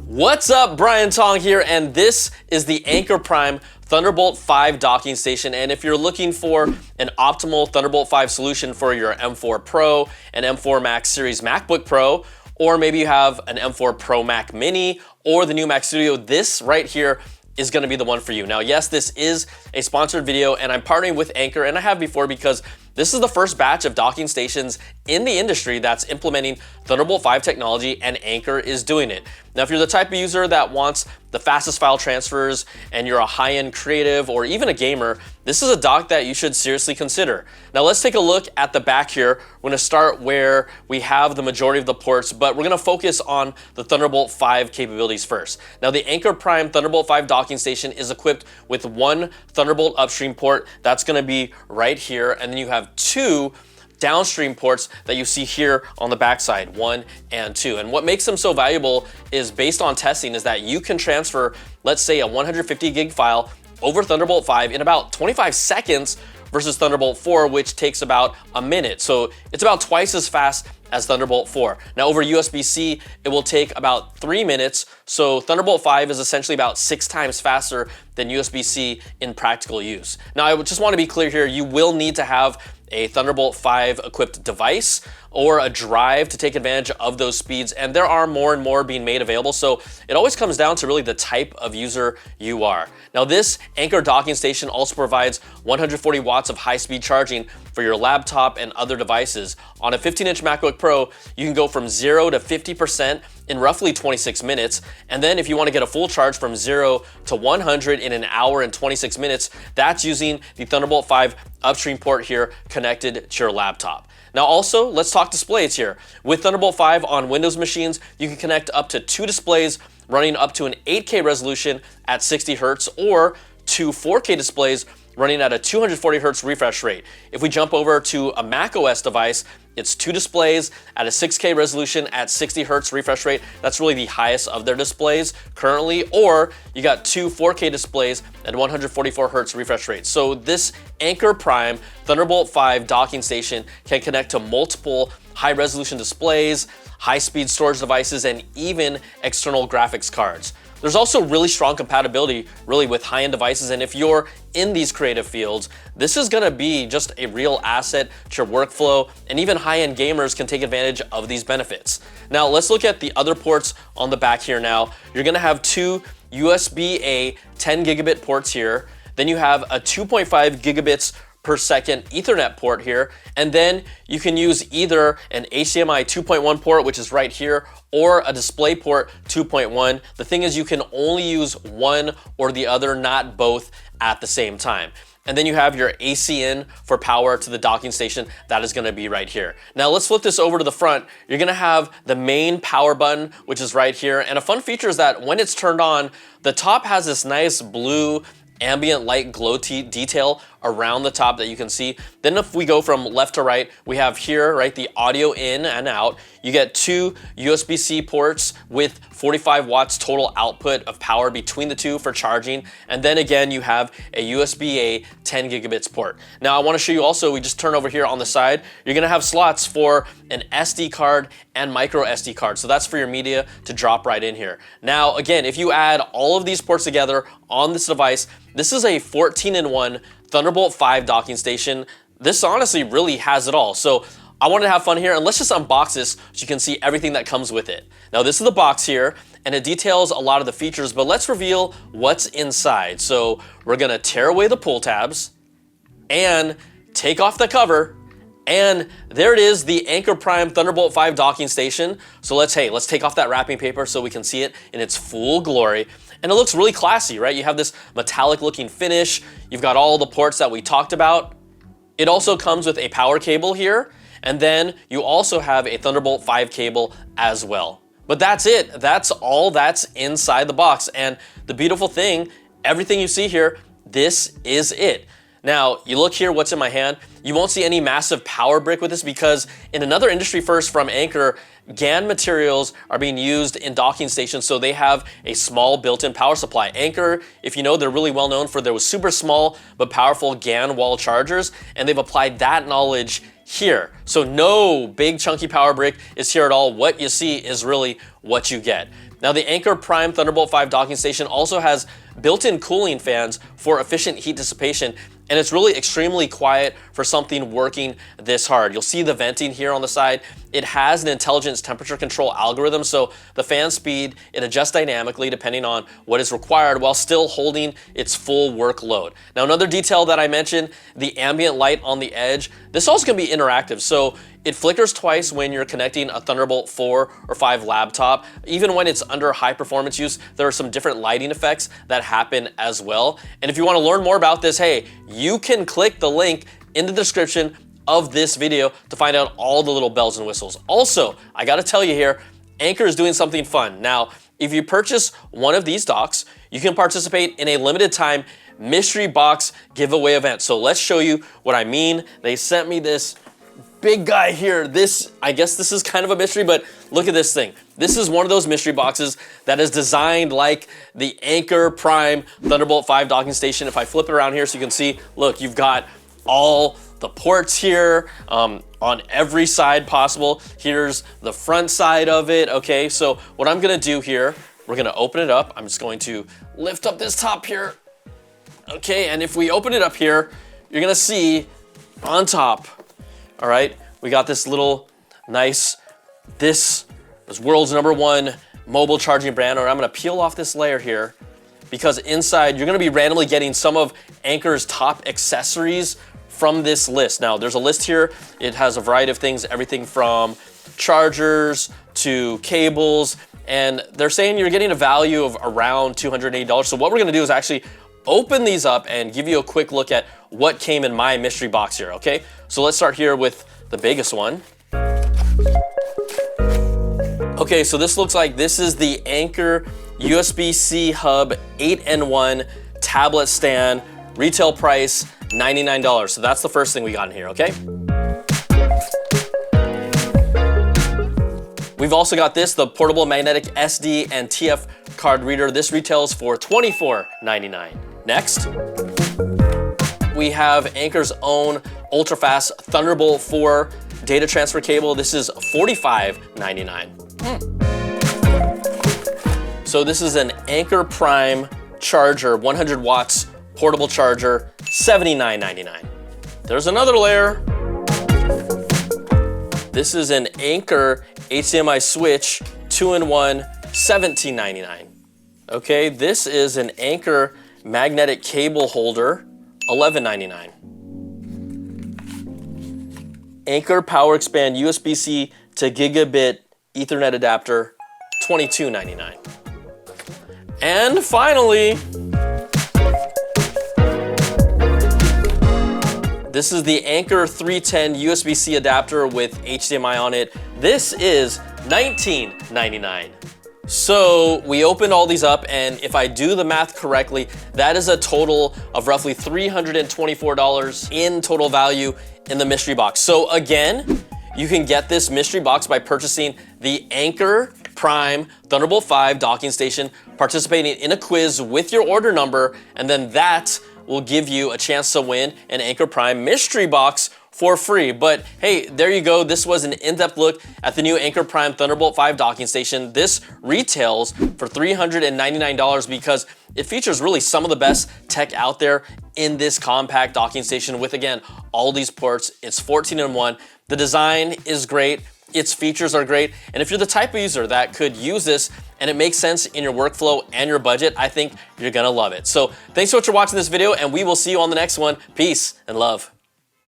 What's up, Brian Tong here, and this is the Anker Prime Thunderbolt 5 docking station. And if you're looking for an optimal Thunderbolt 5 solution for your M4 Pro and M4 Max Series MacBook Pro, or maybe you have an M4 Pro Mac Mini or the new Mac Studio, this right here is going to be the one for you. Now, yes, this is a sponsored video, and I'm partnering with Anker, and I have before because this is the first batch of docking stations in the industry that's implementing Thunderbolt 5 technology, and Anker is doing it. Now, if you're the type of user that wants the fastest file transfers and you're a high-end creative or even a gamer, this is a dock that you should seriously consider. Now, let's take a look at the back here. We're going to start where we have the majority of the ports, but we're going to focus on the Thunderbolt 5 capabilities first. Now, the Anker Prime Thunderbolt 5 docking station is equipped with one Thunderbolt upstream port. That's going to be right here, and then you have two downstream ports that you see here on the backside, 1 and 2. And what makes them so valuable is based on testing is that you can transfer, let's say, a 150 gig file over Thunderbolt 5 in about 25 seconds versus Thunderbolt 4, which takes about a minute. So it's about twice as fast as Thunderbolt 4. Now, over USB-C, it will take about 3 minutes. So Thunderbolt 5 is essentially about 6 times faster than USB-C in practical use. Now, I just want to be clear here, you will need to have a Thunderbolt 5 equipped device or a drive to take advantage of those speeds, and there are more and more being made available, so it always comes down to really the type of user you are. Now, this Anker docking station also provides 140 watts of high-speed charging for your laptop and other devices. On a 15-inch MacBook Pro, you can go from 0 to 50% in roughly 26 minutes, and then if you want to get a full charge from 0 to 100 in an hour and 26 minutes, that's using the Thunderbolt 5 upstream port here connected to your laptop. Now also, let's talk displays here. With Thunderbolt 5 on Windows machines, you can connect up to 2 displays running up to an 8K resolution at 60 Hz or 2 4K displays running at a 240 Hz refresh rate. If we jump over to a Mac OS device, it's 2 displays at a 6K resolution at 60 Hz refresh rate. That's really the highest of their displays currently. Or you got 2 4K displays at 144 Hz refresh rate. So this Anker Prime Thunderbolt 5 docking station can connect to multiple high resolution displays, high speed storage devices, and even external graphics cards. There's also really strong compatibility really with high-end devices, and if you're in these creative fields, this is gonna be just a real asset to your workflow, and even high-end gamers can take advantage of these benefits. Now, let's look at the other ports on the back here now. You're gonna have 2 USB-A 10 gigabit ports here, then you have a 2.5 gigabits per second Ethernet port here, and then you can use either an HDMI 2.1 port, which is right here, or a DisplayPort 2.1. The thing is, you can only use one or the other, not both at the same time. And then you have your AC in for power to the docking station. That is gonna be right here. Now let's flip this over to the front. You're gonna have the main power button, which is right here. And a fun feature is that when it's turned on, the top has this nice blue ambient light glow detail around the top that you can see. Then if we go from left to right, we have here, right, the audio in and out. You get 2 USB-C ports with 45 watts total output of power between the two for charging. And then again, you have a USB-A 10 gigabits port. Now I wanna show you also, we just turn over here on the side, you're gonna have slots for an SD card and micro SD card. So that's for your media to drop right in here. Now, again, if you add all of these ports together on this device, this is a 14-in-1 Thunderbolt 5 docking station. This honestly really has it all. So I wanted to have fun here, and let's just unbox this so you can see everything that comes with it. Now this is the box here, and it details a lot of the features, but let's reveal what's inside. So we're gonna tear away the pull tabs and take off the cover, and there it is, the Anker Prime Thunderbolt 5 docking station. So let's take off that wrapping paper so we can see it in its full glory. And it looks really classy, right? You have this metallic looking finish. You've got all the ports that we talked about. It also comes with a power cable here. And then you also have a Thunderbolt 5 cable as well. But that's it. That's all that's inside the box. And the beautiful thing, everything you see here, this is it. Now, you look here, what's in my hand. You won't see any massive power brick with this because in another industry first from Anker, GaN materials are being used in docking stations, so they have a small built-in power supply. Anker, if you know, they're really well known for their super small but powerful GaN wall chargers, and they've applied that knowledge here. So no big chunky power brick is here at all. What you see is really what you get. Now the Anker Prime Thunderbolt 5 docking station also has built-in cooling fans for efficient heat dissipation, and it's really extremely quiet for something working this hard. You'll see the venting here on the side. It has an intelligent temperature control algorithm, so the fan speed, it adjusts dynamically depending on what is required while still holding its full workload. Now another detail that I mentioned, the ambient light on the edge, this also can be interactive. So it flickers twice when you're connecting a Thunderbolt 4 or 5 laptop. Even when it's under high performance use, there are some different lighting effects that happen as well. And if you want to learn more about this, hey, you can click the link in the description of this video to find out all the little bells and whistles. Also, I gotta tell you here, Anker is doing something fun. Now, if you purchase one of these docks, you can participate in a limited time mystery box giveaway event. So let's show you what I mean. They sent me this big guy here. This, I guess this is kind of a mystery, but look at this thing. This is one of those mystery boxes that is designed like the Anker Prime Thunderbolt 5 docking station. If I flip it around here so you can see, look, you've got all the ports here on every side possible. Here's the front side of it, okay? So what I'm gonna do here, we're gonna open it up. I'm just going to lift up this top here. Okay, and if we open it up here, you're gonna see on top, all right, we got this little nice, this is world's #1 mobile charging brand. Or I'm gonna peel off this layer here because inside you're gonna be randomly getting some of Anker's top accessories from this list. Now there's a list here. It has a variety of things, everything from chargers to cables, and they're saying you're getting a value of around $280. So what we're gonna do is actually open these up and give you a quick look at what came in my mystery box here, okay? So let's start here with the biggest one. Okay, so this looks like this is the Anker USB-C hub 8-in-1 tablet stand, retail price $99. So that's the first thing we got in here, okay? We've also got this, the portable magnetic SD and TF card reader. This retails for $24.99. Next, we have Anker's own ultra-fast Thunderbolt 4 data transfer cable. This is $45.99. So this is an Anker Prime charger, 100 watts portable charger, $79.99. There's another layer. This is an Anker HDMI switch, 2-in-1, $17.99. Okay, this is an Anker magnetic cable holder, $11.99. Anker Power Expand USB-C to Gigabit Ethernet adapter, $22.99. And finally, this is the Anker 310 USB-C adapter with HDMI on it. This is $19.99. So we opened all these up, and if I do the math correctly, that is a total of roughly $324 in total value in the mystery box. So again, you can get this mystery box by purchasing the Anker Prime Thunderbolt 5 docking station, participating in a quiz with your order number, and then that will give you a chance to win an Anker Prime mystery box for free. But hey, there you go. This was an in-depth look at the new Anker Prime Thunderbolt 5 docking station. This retails for $399 because it features really some of the best tech out there in this compact docking station with, again, all these ports. It's 14-in-1. The design is great. Its features are great. And if you're the type of user that could use this and it makes sense in your workflow and your budget, I think you're gonna love it. So thanks so much for watching this video, and we will see you on the next one. Peace and love.